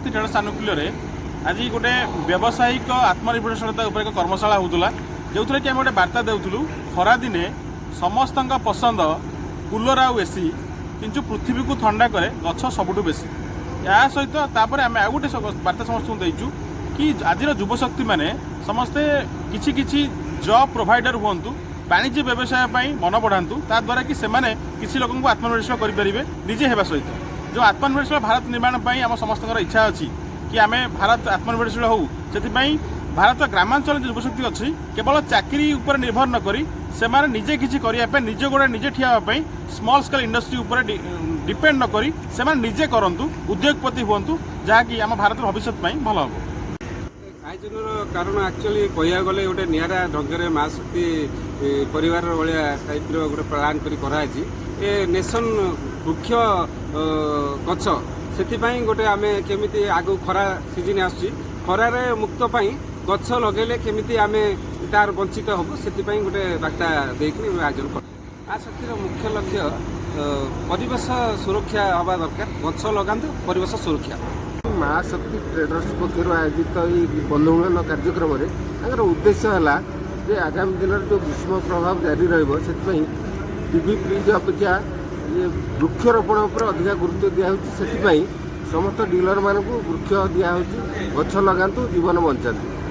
शक्ति ट्रेडर्स सानुकूल्य आज गोटे व्यावसायिक आत्मनिर्भरशीलता एक कर्मशाला होता जो थी कि आम गोटे बार्ता देउथुलु खरा दिने समस्त पसंद कूलर आउ एसी किंतु पृथ्वी को ठंडा करे गछ सबुठु बेसी या सहित तापर आम आ गोटे बार्ता समस्त देचु कि आज युवशक्ति मैंने समस्ते किछि किछि जॉब प्रोवाइडर हूँ वाणिज्य व्यवसाय मन बढ़ातु ताद्वारा कि सेमाने किसी लोक आत्मनिर्भरशील करेंगे निजे हेबा सहित जो आत्मनिर्भरशील भारत निर्माण आम समस्त इच्छा अच्छी कि आम भारत आत्मनिर्भरशील हो से भारत ग्रामांचल जो युवशक्ति अच्छी केवल चाकरी उपर निर्भर न करी सेमाने निजे किछि करने निज गोड़े निजे ठिया स्मॉल स्केल इंडस्ट्री उपर डिपेंड न करी सेमाने निजे करंतु उद्योगपति हुंतु जहाँकि आम भारत भविष्य भल हम आयोजन कारण एक्चुअली कह गले गोटे निरा ढंग से माँ शक्ति परिवार भाया टाइप गोटे प्लान कर नेशन वृक्ष गछ से गोटे आम केमी आग खरा सीजन आसुची खरार मुक्त गछ लगे केमी आम तार वंचित हम से गोटे बार्ता देकर आयोजन कर आ शक्तिर मुख्य लक्ष्य परिवेश सुरक्षा हवा दरकार गछ लगातु परिवेश सुरक्षा माँ शक्ति ट्रेडर्स पक्ष आयोजित बंधुमिलन कार्यक्रम में उद्देश्य है जे आगामी दिन में जो ग्रीष्म प्रभाव जारी रही टीवी फ्रिज अपेक्षा ये वृक्षरोपण पर अधिक गुरुत्व दिखाई समस्त डीलर मानक वृक्ष दिखाई गछ लगातु जीवन बंचातु।